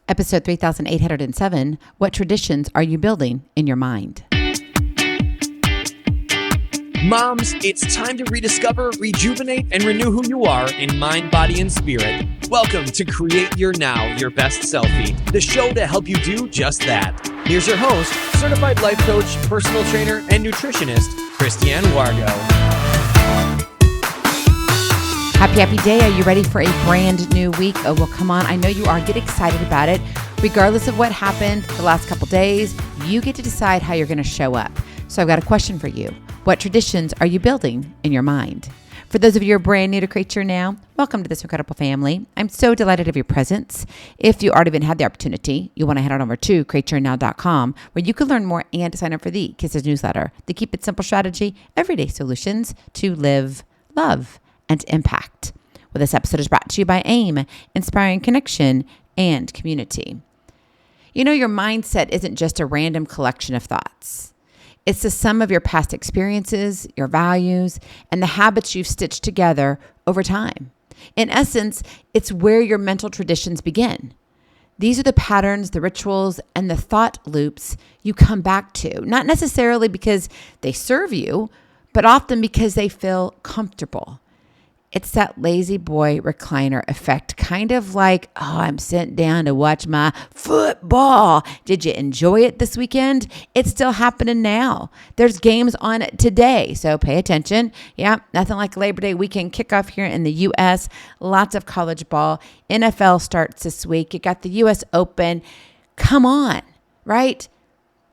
Episode 3807, What Traditions Are You Building in Your Mind? Moms, it's time to rediscover, rejuvenate, and renew who you are in mind, body, and spirit. Welcome to Create Your Now, Your Best Selfie, the show to help you do just that. Here's your host, certified life coach, personal trainer, and nutritionist, Christiane Wargo. Happy day. Are you ready for a brand new week? Oh, well, come on. I know you are. Get excited about it. Regardless of what happened the last couple days, you get to decide how you're going to show up. So I've got a question for you. What traditions are you building in your mind? For those of you who are brand new to Create Your Now, welcome to this incredible family. I'm so delighted of your presence. If you already had the opportunity, you want to head on over to createyournow.com where you can learn more and sign up for the Kisses newsletter, the Keep It Simple strategy, everyday solutions to live, love, and impact. Well, this episode is brought to you by AIM, Inspiring Connection and Community. You know, your mindset isn't just a random collection of thoughts. It's the sum of your past experiences, your values, and the habits you've stitched together over time. In essence, it's where your mental traditions begin. These are the patterns, the rituals, and the thought loops you come back to, not necessarily because they serve you, but often because they feel comfortable. It's that lazy boy recliner effect, kind of like, oh, I'm sitting down to watch my football. Did you enjoy it this weekend? It's still happening now. There's games on today, so pay attention. Yeah, nothing like Labor Day weekend kickoff here in the U.S. Lots of college ball. NFL starts this week. You got the U.S. Open. Come on, right?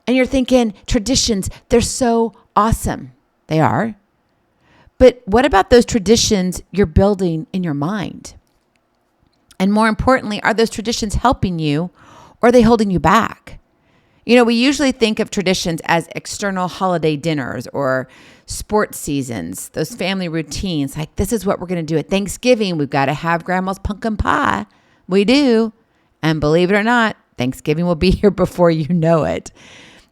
And you're thinking, traditions, they're so awesome. They are. But what about those traditions you're building in your mind? And more importantly, are those traditions helping you or are they holding you back? You know, we usually think of traditions as external holiday dinners or sports seasons, those family routines, like this is what we're going to do at Thanksgiving. We've got to have grandma's pumpkin pie. We do. And believe it or not, Thanksgiving will be here before you know it.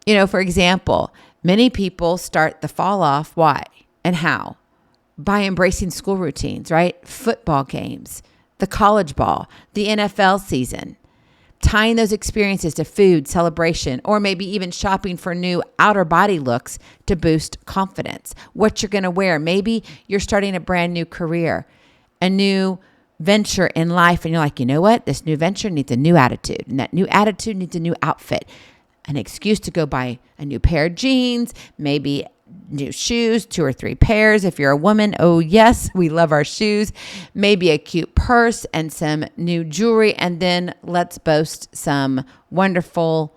You know, for example, many people start the fall off. Why and how? By embracing school routines, right? Football games, the college ball, the NFL season, tying those experiences to food, celebration, or maybe even shopping for new outer body looks to boost confidence. What you're going to wear. Maybe you're starting a brand new career, a new venture in life, and you're like, you know what? This new venture needs a new attitude, and that new attitude needs a new outfit, an excuse to go buy a new pair of jeans, maybe new shoes, 2 or 3 pairs. If you're a woman, oh yes, we love our shoes. Maybe a cute purse and some new jewelry. And then let's boast some wonderful,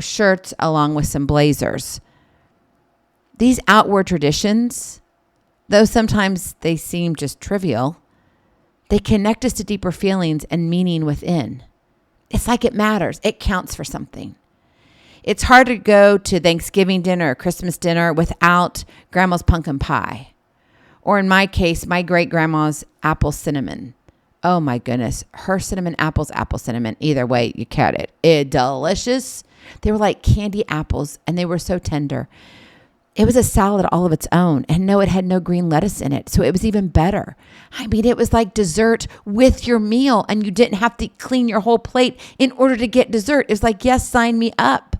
shirts along with some blazers. These outward traditions, though sometimes they seem just trivial, they connect us to deeper feelings and meaning within. It's like it matters. It counts for something. It's hard to go to Thanksgiving dinner or Christmas dinner without grandma's pumpkin pie. Or in my case, my great-grandma's apple cinnamon. Oh my goodness. Her cinnamon apples, apple cinnamon. Either way, you cut it. It's delicious. They were like candy apples and they were so tender. It was a salad all of its own. And no, it had no green lettuce in it. So it was even better. I mean, it was like dessert with your meal and you didn't have to clean your whole plate in order to get dessert. It was like, yes, sign me up.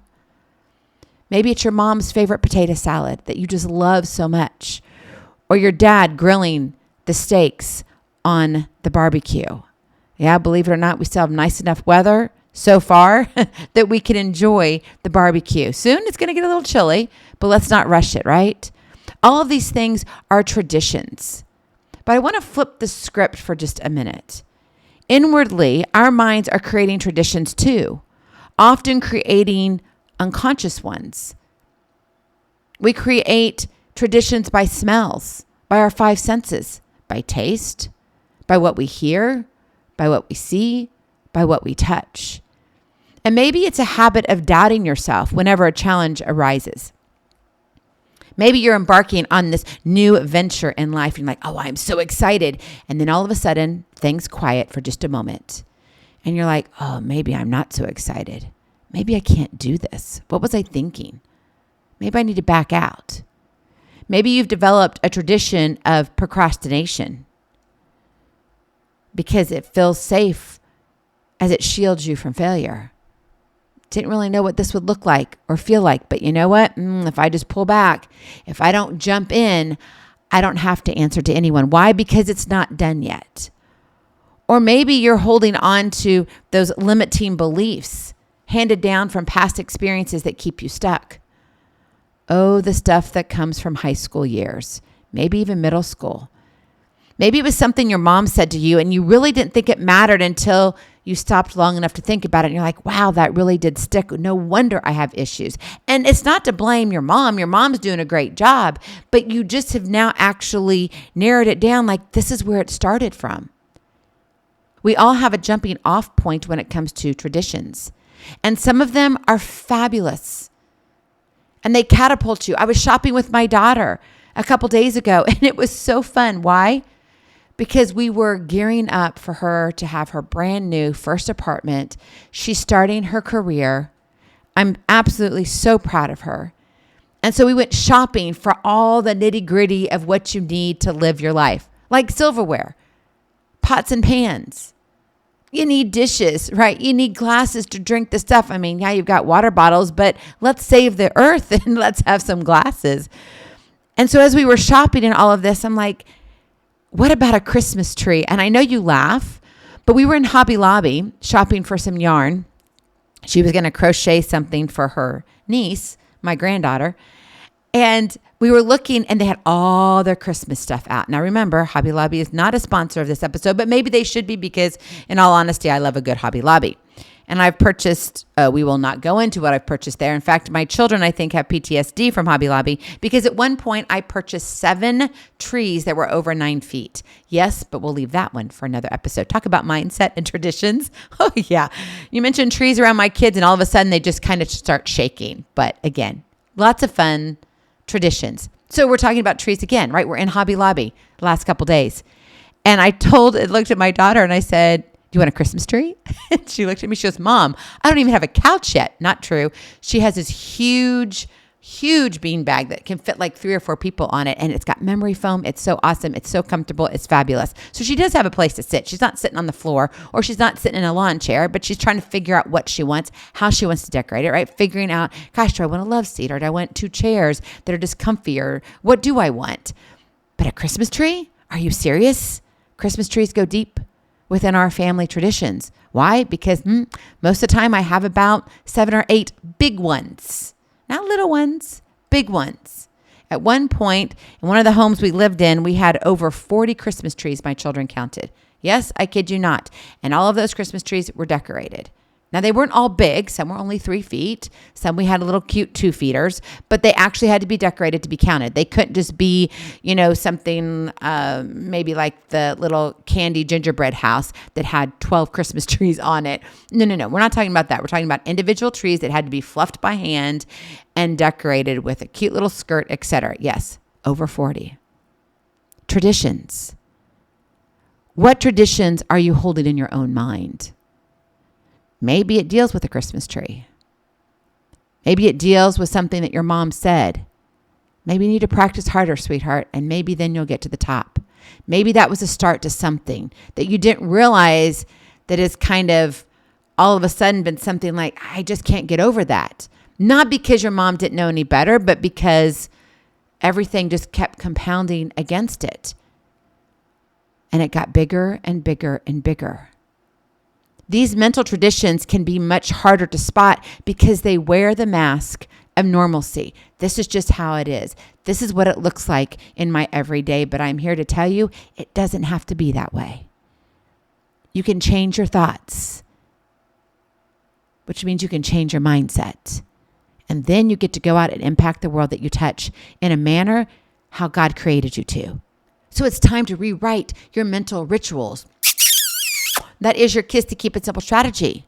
Maybe it's your mom's favorite potato salad that you just love so much. Or your dad grilling the steaks on the barbecue. Yeah, believe it or not, we still have nice enough weather so far that we can enjoy the barbecue. Soon it's going to get a little chilly, but let's not rush it, right? All of these things are traditions. But I want to flip the script for just a minute. Inwardly, our minds are creating traditions too, often creating unconscious ones. We create traditions by smells, by our 5 senses, by taste, by what we hear, by what we see, by what we touch. And maybe it's a habit of doubting yourself whenever a challenge arises. Maybe you're embarking on this new venture in life and you're like, oh, I'm so excited. And then all of a sudden, things quiet for just a moment. And you're like, oh, maybe I'm not so excited. Maybe I can't do this. What was I thinking? Maybe I need to back out. Maybe you've developed a tradition of procrastination because it feels safe as it shields you from failure. Didn't really know what this would look like or feel like, but you know what? If I just pull back, if I don't jump in, I don't have to answer to anyone. Why? Because it's not done yet. Or maybe you're holding on to those limiting beliefs handed down from past experiences that keep you stuck. Oh, the stuff that comes from high school years, maybe even middle school. Maybe it was something your mom said to you and you really didn't think it mattered until you stopped long enough to think about it. And you're like, wow, that really did stick. No wonder I have issues. And it's not to blame your mom. Your mom's doing a great job, but you just have now actually narrowed it down like this is where it started from. We all have a jumping off point when it comes to traditions. And some of them are fabulous. And they catapult you. I was shopping with my daughter a couple days ago, and it was so fun. Why? Because we were gearing up for her to have her brand new first apartment. She's starting her career. I'm absolutely so proud of her. And so we went shopping for all the nitty gritty of what you need to live your life, like silverware, pots and pans. You need dishes, right? You need glasses to drink the stuff. I mean, yeah, you've got water bottles, but let's save the earth and let's have some glasses. And so as we were shopping and all of this, I'm like, what about a Christmas tree? And I know you laugh, but we were in Hobby Lobby shopping for some yarn. She was going to crochet something for her niece, my granddaughter. And we were looking and they had all their Christmas stuff out. Now remember, Hobby Lobby is not a sponsor of this episode, but maybe they should be because in all honesty, I love a good Hobby Lobby. And I've purchased, we will not go into what I've purchased there. In fact, my children, I think, have PTSD from Hobby Lobby because at one point I purchased 7 trees that were over 9 feet. Yes, but we'll leave that one for another episode. Talk about mindset and traditions. Oh yeah. You mentioned trees around my kids and all of a sudden they just kind of start shaking. But again, lots of fun traditions. So we're talking about trees again, right? We're in Hobby Lobby the last couple days. And I looked at my daughter and I said, do you want a Christmas tree? And she looked at me. She goes, Mom, I don't even have a couch yet. Not true. She has this huge beanbag that can fit like 3 or 4 people on it. And it's got memory foam. It's so awesome. It's so comfortable. It's fabulous. So she does have a place to sit. She's not sitting on the floor or she's not sitting in a lawn chair, but she's trying to figure out what she wants, how she wants to decorate it, right? Figuring out, gosh, do I want a love seat or do I want 2 chairs that are just comfy or what do I want? But a Christmas tree? Are you serious? Christmas trees go deep within our family traditions. Why? Because most of the time I have about 7 or 8 big ones, not little ones, big ones. At one point in one of the homes we lived in, we had over 40 Christmas trees my children counted. Yes, I kid you not. And all of those Christmas trees were decorated. Now, they weren't all big. Some were only 3 feet. Some we had little cute 2-feeters, but they actually had to be decorated to be counted. They couldn't just be, something maybe like the little candy gingerbread house that had 12 Christmas trees on it. No. We're not talking about that. We're talking about individual trees that had to be fluffed by hand and decorated with a cute little skirt, etc. Yes, over 40. Traditions. What traditions are you holding in your own mind? Maybe it deals with a Christmas tree. Maybe it deals with something that your mom said. Maybe you need to practice harder, sweetheart, and maybe then you'll get to the top. Maybe that was a start to something that you didn't realize that is kind of all of a sudden been something like, I just can't get over that. Not because your mom didn't know any better, but because everything just kept compounding against it. And it got bigger and bigger and bigger. These mental traditions can be much harder to spot because they wear the mask of normalcy. This is just how it is. This is what it looks like in my everyday, but I'm here to tell you it doesn't have to be that way. You can change your thoughts, which means you can change your mindset. And then you get to go out and impact the world that you touch in a manner how God created you to. So it's time to rewrite your mental rituals. That is your Kiss to Keep It Simple strategy.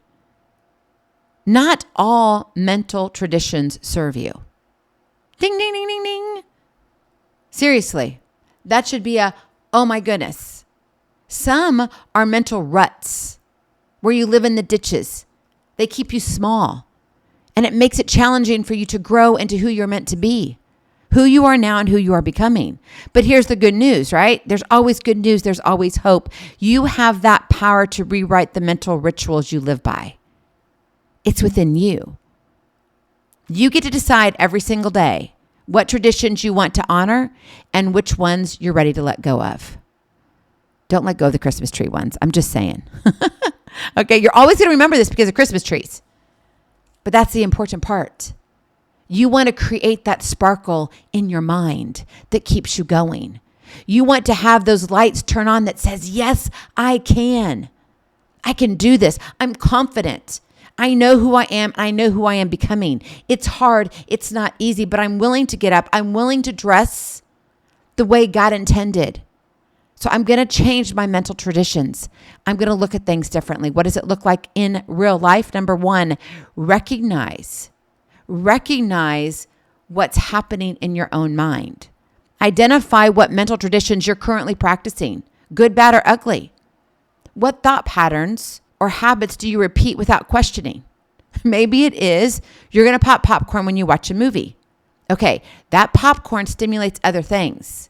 Not all mental traditions serve you. Ding, ding, ding, ding, ding. Seriously, that should be oh my goodness. Some are mental ruts where you live in the ditches. They keep you small and it makes it challenging for you to grow into who you're meant to be. who you are now and who you are becoming. But here's the good news, right? There's always good news. There's always hope. You have that power to rewrite the mental rituals you live by. It's within you. You get to decide every single day what traditions you want to honor and which ones you're ready to let go of. Don't let go of the Christmas tree ones. I'm just saying. Okay, you're always going to remember this because of Christmas trees. But that's the important part. You want to create that sparkle in your mind that keeps you going. You want to have those lights turn on that says, yes, I can. I can do this. I'm confident. I know who I am. I know who I am becoming. It's hard. It's not easy, but I'm willing to get up. I'm willing to dress the way God intended. So I'm going to change my mental traditions. I'm going to look at things differently. What does it look like in real life? Number one, recognize what's happening in your own mind. Identify what mental traditions you're currently practicing, good, bad, or ugly. What thought patterns or habits do you repeat without questioning? Maybe it is you're going to pop popcorn when you watch a movie. Okay, that popcorn stimulates other things.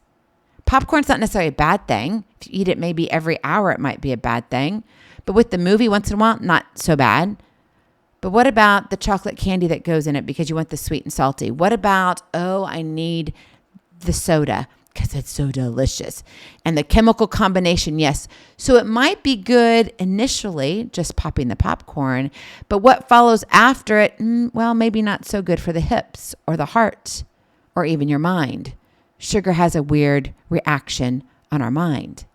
Popcorn's not necessarily a bad thing. If you eat it maybe every hour, it might be a bad thing. But with the movie, once in a while, not so bad. But what about the chocolate candy that goes in it because you want the sweet and salty? What about, I need the soda because it's so delicious. And the chemical combination, yes. So it might be good initially, just popping the popcorn. But what follows after it, maybe not so good for the hips or the heart or even your mind. Sugar has a weird reaction on our mind.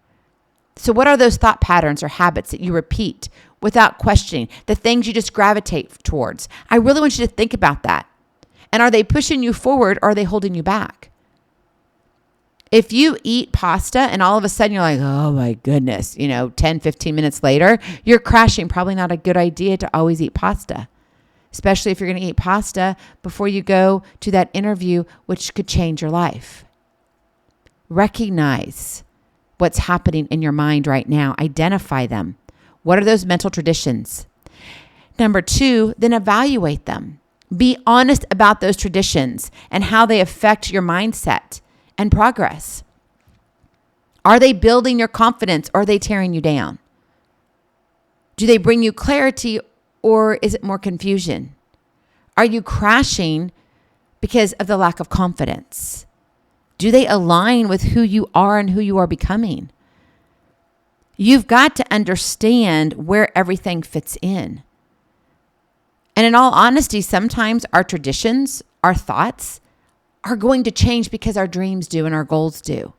So what are those thought patterns or habits that you repeat without questioning? The things you just gravitate towards. I really want you to think about that. And are they pushing you forward or are they holding you back? If you eat pasta and all of a sudden you're like, oh my goodness, 10, 15 minutes later, you're crashing. Probably not a good idea to always eat pasta, especially if you're going to eat pasta before you go to that interview, which could change your life. Recognize what's happening in your mind right now. Identify them. What are those mental traditions? Number two, then evaluate them. Be honest about those traditions and how they affect your mindset and progress. Are they building your confidence or are they tearing you down? Do they bring you clarity or is it more confusion? Are you crashing because of the lack of confidence? Do they align with who you are and who you are becoming? You've got to understand where everything fits in. And in all honesty, sometimes our traditions, our thoughts are going to change because our dreams do and our goals do.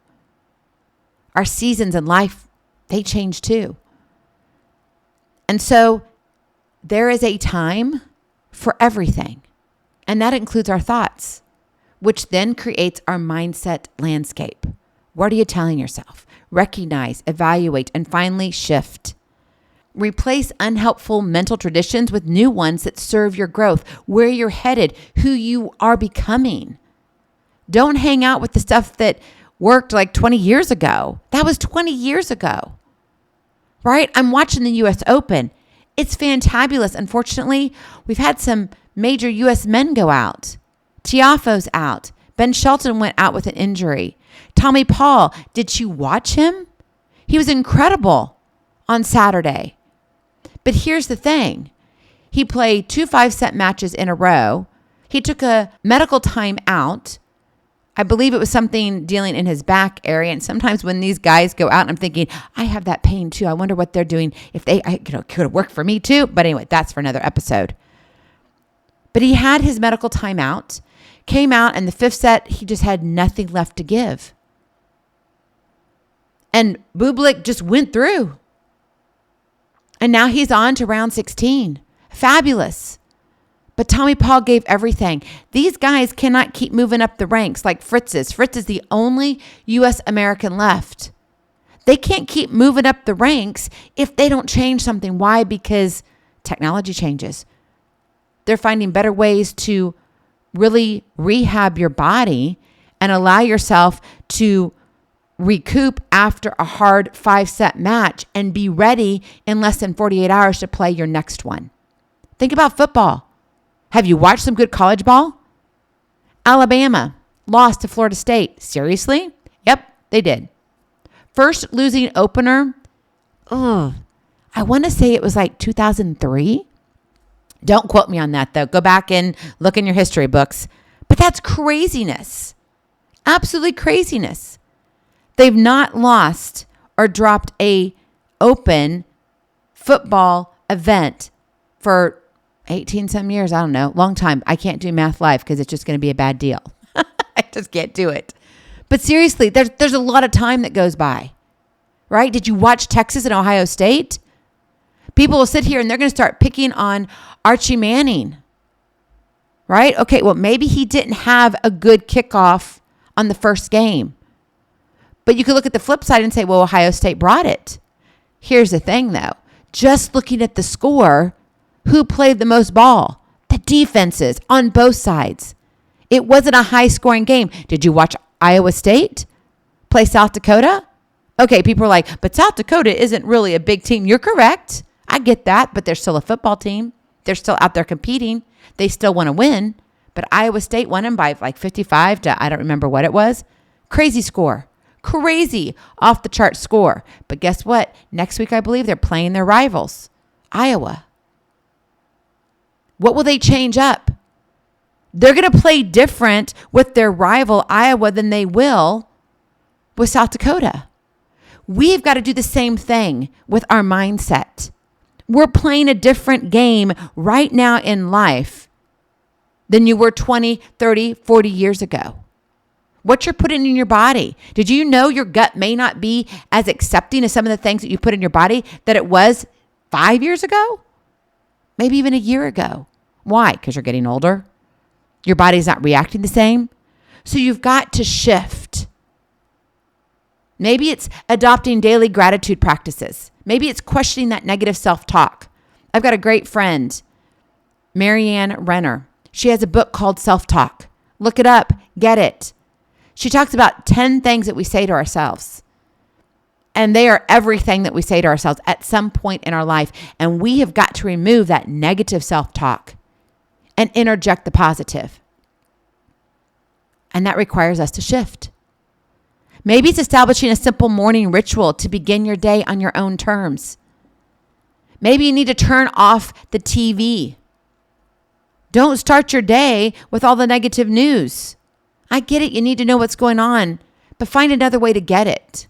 Our seasons in life, they change too. And so there is a time for everything. And that includes our thoughts, which then creates our mindset landscape. What are you telling yourself? Recognize, evaluate, and finally shift. Replace unhelpful mental traditions with new ones that serve your growth, where you're headed, who you are becoming. Don't hang out with the stuff that worked like 20 years ago. That was 20 years ago, right? I'm watching the U.S. Open. It's fantabulous. Unfortunately, we've had some major U.S. men go out. Tiafoe's out. Ben Shelton went out with an injury. Tommy Paul, did you watch him? He was incredible on Saturday. But here's the thing. He played 2 5-set matches in a row. He took a medical time out. I believe it was something dealing in his back area. And sometimes when these guys go out, I'm thinking, I have that pain too. I wonder what they're doing. If they could have worked for me too. But anyway, that's for another episode. But he had his medical time out, came out, and the 5th set, he just had nothing left to give. And Bublik just went through. And now he's on to round 16. Fabulous. But Tommy Paul gave everything. These guys cannot keep moving up the ranks like Fritz is. Fritz is the only U.S. American left. They can't keep moving up the ranks if they don't change something. Why? Because technology changes. They're finding better ways to really rehab your body and allow yourself to recoup after a hard 5-set match and be ready in less than 48 hours to play your next one. Think about football. Have you watched some good college ball? Alabama, lost to Florida State. Seriously? Yep, they did. First losing opener. I want to say it was like 2003. Don't quote me on that, though. Go back and look in your history books. But that's craziness. Absolutely craziness. They've not lost or dropped a open football event for 18 some years. I don't know. Long time. I can't do math live because it's just going to be a bad deal. I just can't do it. But seriously, there's a lot of time that goes by, right? Did you watch Texas and Ohio State? People will sit here and they're going to start picking on Archie Manning, right? Okay, well, maybe he didn't have a good kickoff on the first game. But you could look at the flip side and say, well, Ohio State brought it. Here's the thing, though. Just looking at the score, who played the most ball? The defenses on both sides. It wasn't a high-scoring game. Did you watch Iowa State play South Dakota? Okay, people are like, but South Dakota isn't really a big team. You're correct. I get that, but they're still a football team. They're still out there competing. They still want to win. But Iowa State won them by like 55 to, I don't remember what it was. Crazy score. Crazy off the chart score. But guess what? Next week, I believe they're playing their rivals, Iowa. What will they change up? They're going to play different with their rival, Iowa, than they will with South Dakota. We've got to do the same thing with our mindset. We're playing a different game right now in life than you were 20, 30, 40 years ago. What you're putting in your body. Did you know your gut may not be as accepting of some of the things that you put in your body that it was 5 years ago? Maybe even a year ago. Why? Because you're getting older. Your body's not reacting the same. So you've got to shift. Maybe it's adopting daily gratitude practices. Maybe it's questioning that negative self-talk. I've got a great friend, Marianne Renner. She has a book called Self-Talk. Look it up. Get it. She talks about 10 things that we say to ourselves. And they are everything that we say to ourselves at some point in our life. And we have got to remove that negative self-talk and interject the positive. And that requires us to shift. Maybe it's establishing a simple morning ritual to begin your day on your own terms. Maybe you need to turn off the TV. Don't start your day with all the negative news. I get it. You need to know what's going on, but find another way to get it.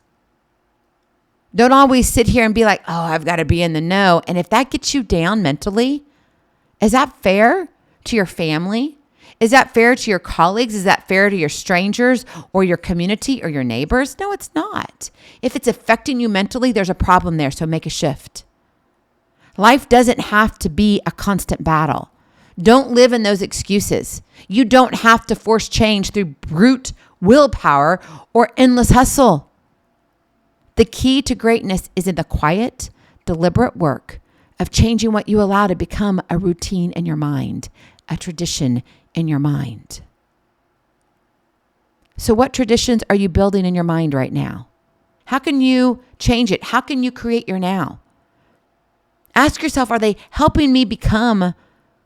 Don't always sit here and be like, oh, I've got to be in the know. And if that gets you down mentally, is that fair to your family? Is that fair to your colleagues? Is that fair to your strangers or your community or your neighbors? No, it's not. If it's affecting you mentally, there's a problem there. So make a shift. Life doesn't have to be a constant battle. Don't live in those excuses. You don't have to force change through brute willpower or endless hustle. The key to greatness is in the quiet, deliberate work of changing what you allow to become a routine in your mind, a tradition in your mind. So what traditions are you building in your mind right now? How can you change it? How can you create your now? Ask yourself, are they helping me become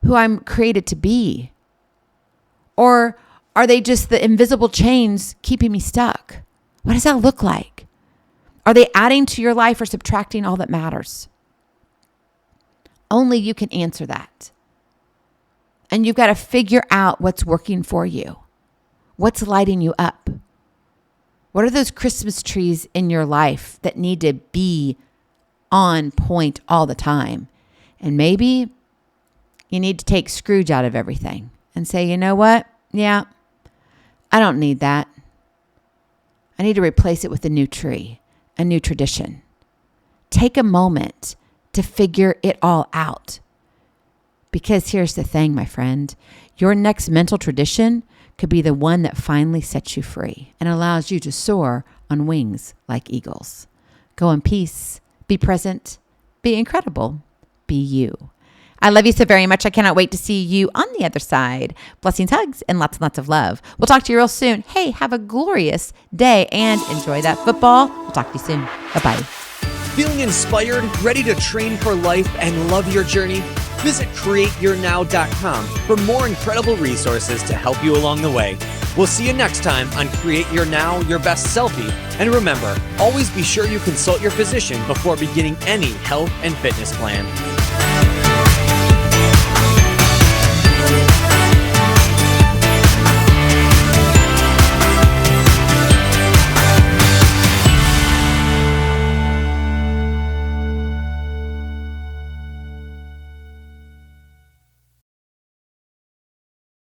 who I'm created to be? Or are they just the invisible chains keeping me stuck? What does that look like? Are they adding to your life or subtracting all that matters? Only you can answer that. And you've got to figure out what's working for you. What's lighting you up? What are those Christmas trees in your life that need to be on point all the time? And maybe you need to take Scrooge out of everything and say, you know what? Yeah, I don't need that. I need to replace it with a new tree, a new tradition. Take a moment to figure it all out. Because here's the thing, my friend. Your next mental tradition could be the one that finally sets you free and allows you to soar on wings like eagles. Go in peace. Be present. Be incredible. Be you. I love you so very much. I cannot wait to see you on the other side. Blessings, hugs, and lots of love. We'll talk to you real soon. Hey, have a glorious day and enjoy that football. We'll talk to you soon. Bye-bye. Feeling inspired, ready to train for life and love your journey? Visit CreateYourNow.com for more incredible resources to help you along the way. We'll see you next time on Create Your Now, Your Best Selfie. And remember, always be sure you consult your physician before beginning any health and fitness plan.